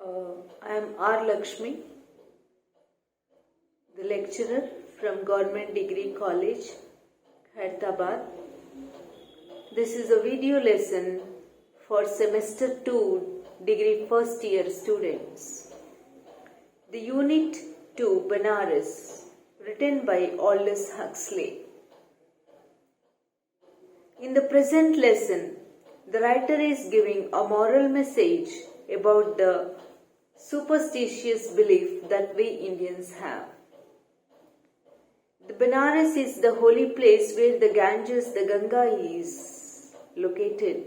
I am R. Lakshmi, the lecturer from Government Degree College, Hyderabad. This is a video lesson for semester 2 degree first year students. The unit 2 Banaras, written by Aldous Huxley. In the present lesson, the writer is giving a moral message about the superstitious belief that we Indians have. The Banaras is the holy place where the Ganges, the Ganga is located.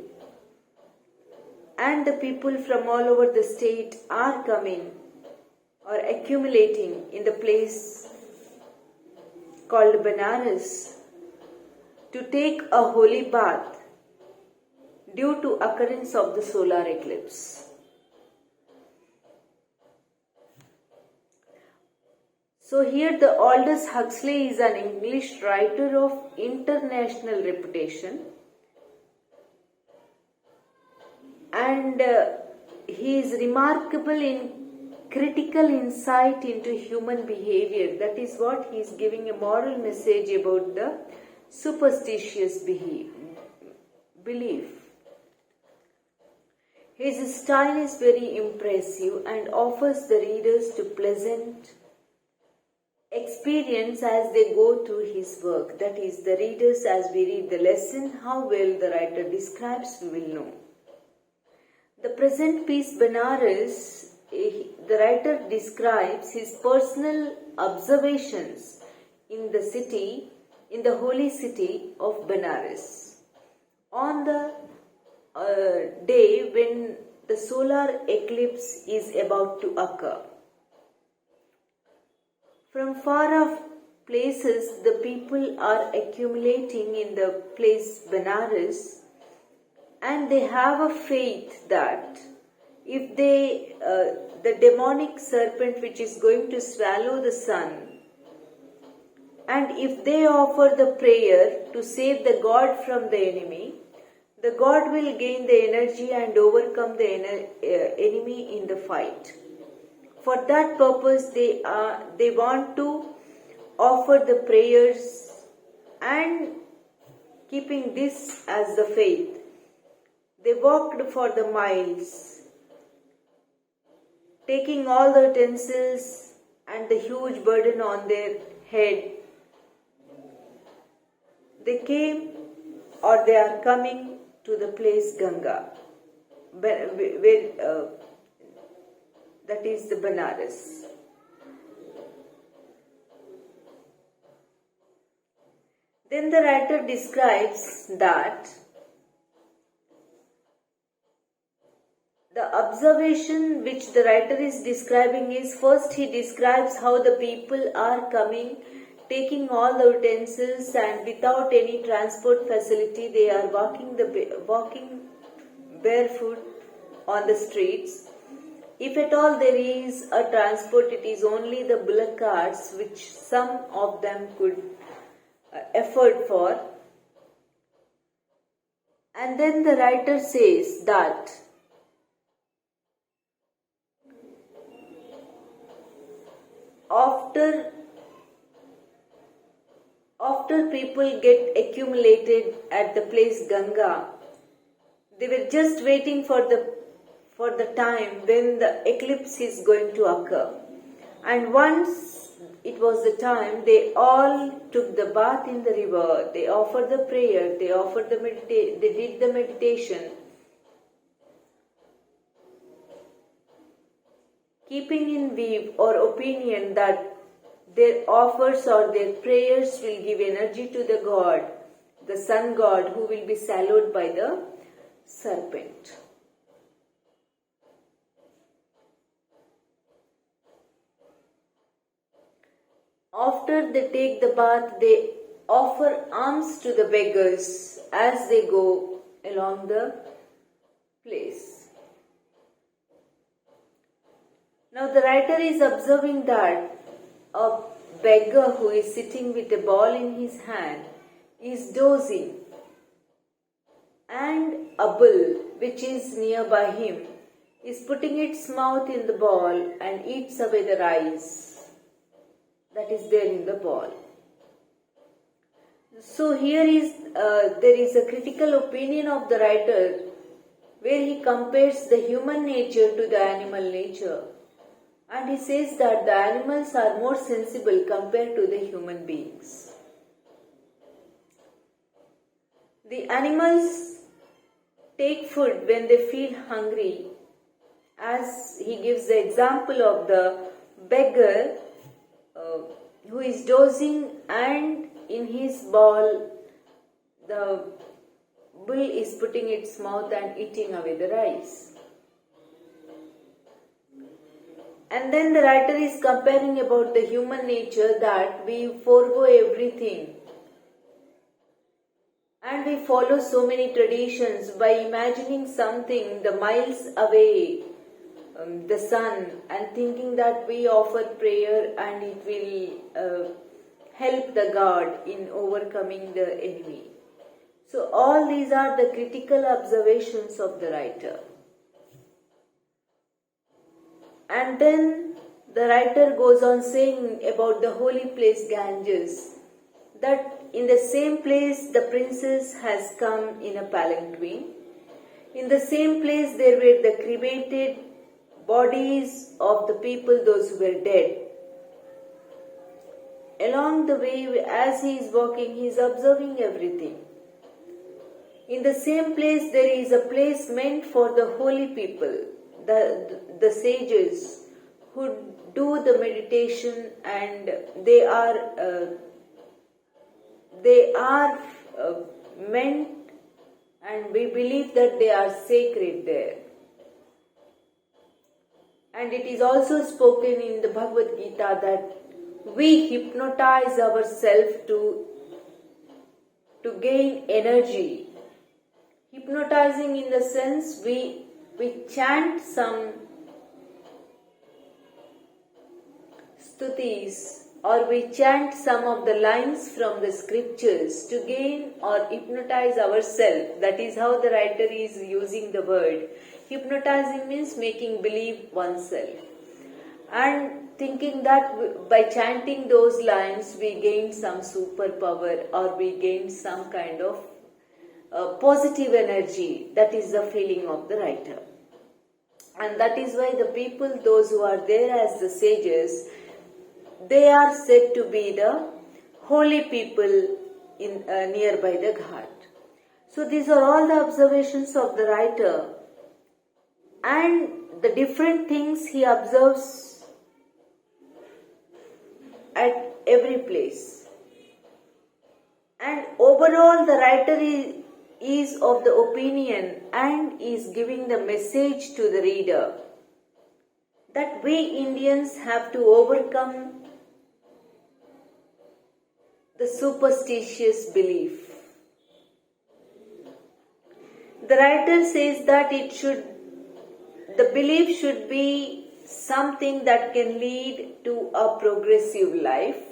And the people from all over the state are coming or accumulating in the place called Banaras to take a holy bath due to occurrence of the solar eclipse. So here the Aldous Huxley is an English writer of international reputation, and he is remarkable in critical insight into human behavior. That is what he is giving a moral message about the superstitious belief. His style is very impressive and offers the readers to pleasant experience as they go through his work. That is, the readers, as we read the lesson, how well the writer describes, we will know. The present piece Banaras, the writer describes his personal observations in the city, in the holy city of Banaras, on the day when the solar eclipse is about to occur. From far off places, the people are accumulating in the place Banaras, and they have a faith that if they, the demonic serpent which is going to swallow the sun, and if they offer the prayer to save the God from the enemy, the God will gain the energy and overcome the enemy in the fight. For that purpose, they want to offer the prayers, and keeping this as the faith, they walked for the miles, taking all the utensils and the huge burden on their head. They came, or they are coming to the place Ganga, where that is the Banaras. Then the writer describes that the observation which the writer is describing is, first he describes how the people are coming, taking all the utensils, and without any transport facility they are walking barefoot on the streets. If at all there is a transport, it is only the bullock carts which some of them could afford for. And then the writer says that after people get accumulated at the place Ganga, they were just waiting for the time when the eclipse is going to occur. And once it was the time, they all took the bath in the river, they offered the prayer, they did the meditation, keeping in view or opinion that their offers or their prayers will give energy to the God, the sun god, who will be swallowed by the serpent. After they take the bath, they offer alms to the beggars as they go along the place. Now the writer is observing that a beggar who is sitting with a ball in his hand is dozing, and a bull which is nearby him is putting its mouth in the ball and eats away the rice that is there in the ball. So here there is a critical opinion of the writer where he compares the human nature to the animal nature, and he says that the animals are more sensible compared to the human beings. The animals take food when they feel hungry, as he gives the example of the beggar who is dozing, and in his ball the bull is putting its mouth and eating away the rice. And then the writer is comparing about the human nature, that we forego everything and we follow so many traditions by imagining something the miles away, the sun, and thinking that we offer prayer and it will help the God in overcoming the enemy. So all these are the critical observations of the writer. And then the writer goes on saying about the holy place Ganges, that in the same place the princess has come in a palanquin. In the same place there were the cremated bodies of the people, those who were dead. Along the way, as he is walking, he is observing everything. In the same place there is a place meant for the holy people, the sages who do the meditation, and they are meant, and we believe that they are sacred there. And it is also spoken in the Bhagavad Gita that we hypnotize ourselves to gain energy. Hypnotizing in the sense we chant some stutis, or we chant some of the lines from the scriptures to gain or hypnotize ourselves. That is how the writer is using the word. Hypnotizing means making believe oneself, and thinking that by chanting those lines we gain some superpower, or we gain some kind of positive energy. That is the feeling of the writer. And that is why the people, those who are there as the sages, they are said to be the holy people in nearby the ghat. So these are all the observations of the writer, and the different things he observes at every place. And overall the writer is of the opinion and is giving the message to the reader that we Indians have to overcome the superstitious belief. The writer says that the belief should be something that can lead to a progressive life,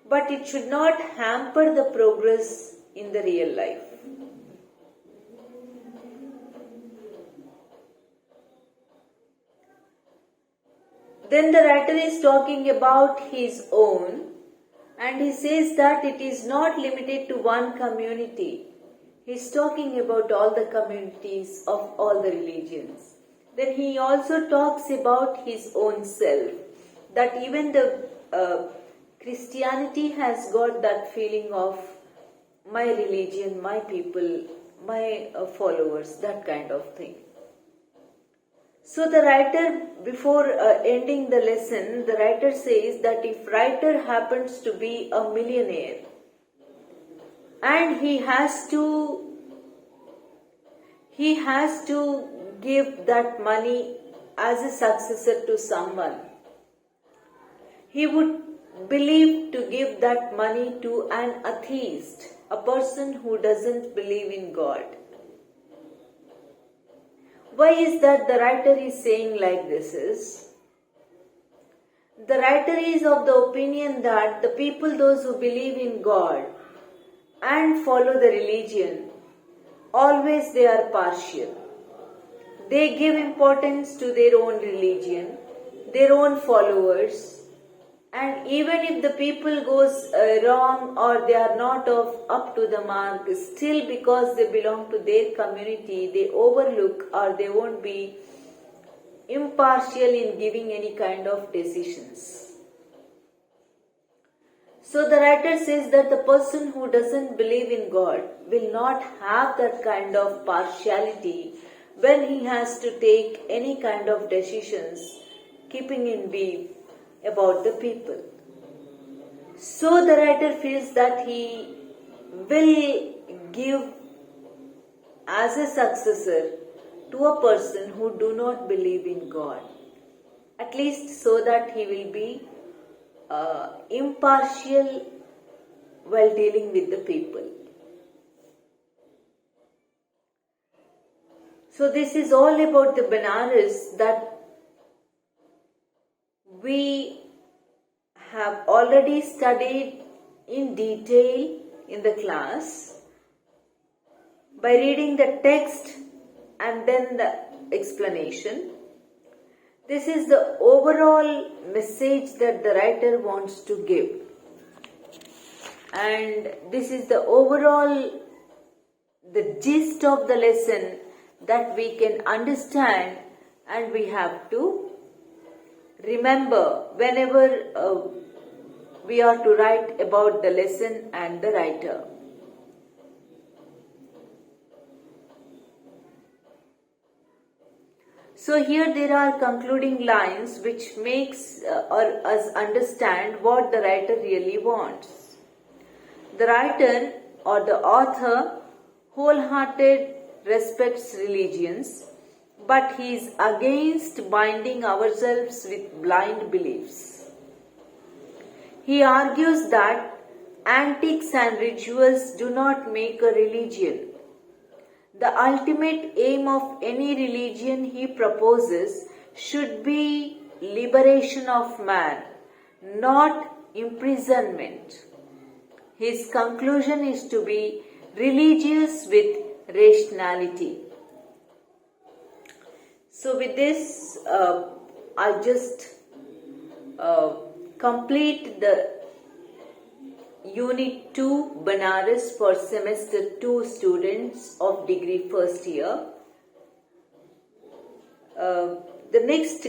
but it should not hamper the progress in the real life. Then the writer is talking about his own, and he says that it is not limited to one community. He is talking about all the communities of all the religions. Then he also talks about his own self, that even the Christianity has got that feeling of my religion, my people, my followers, that kind of thing. So the writer, before ending the lesson, the writer says that if writer happens to be a millionaire and he has to give that money as a successor to someone, he would believe to give that money to an atheist, a person who doesn't believe in God. Why is that the writer is saying like this is? The writer is of the opinion that the people, those who believe in God and follow the religion, always they are partial. they give importance to their own religion, their own followers, and even if the people goes wrong or they are not up to the mark, still because they belong to their community, they overlook or they won't be impartial in giving any kind of decisions. So the writer says that the person who doesn't believe in God will not have that kind of partiality when he has to take any kind of decisions, keeping in view about the people. So the writer feels that he will give as a successor to a person who do not believe in God, at least so that he will be impartial while dealing with the people. So this is all about the Benares that we have already studied in detail in the class by reading the text and then the explanation. This is the overall message that the writer wants to give. And this is the overall, the gist of the lesson that we can understand, and we have to remember whenever we are to write about the lesson and the writer. So here there are concluding lines which makes us understand what the writer really wants. The writer or the author wholehearted respects religions, but he is against binding ourselves with blind beliefs. He argues that antics and rituals do not make a religion. The ultimate aim of any religion, he proposes, should be liberation of man, not imprisonment. His conclusion is to be religious with rationality. So with this, I just complete the Unit 2 Benares for Semester 2 students of degree first year. The next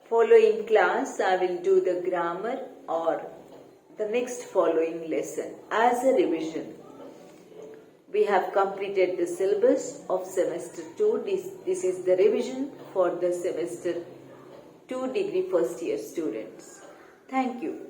following class I will do the grammar or the next following lesson as a revision. We have completed the syllabus of Semester 2. This is the revision for the Semester 2 degree first year students. Thank you.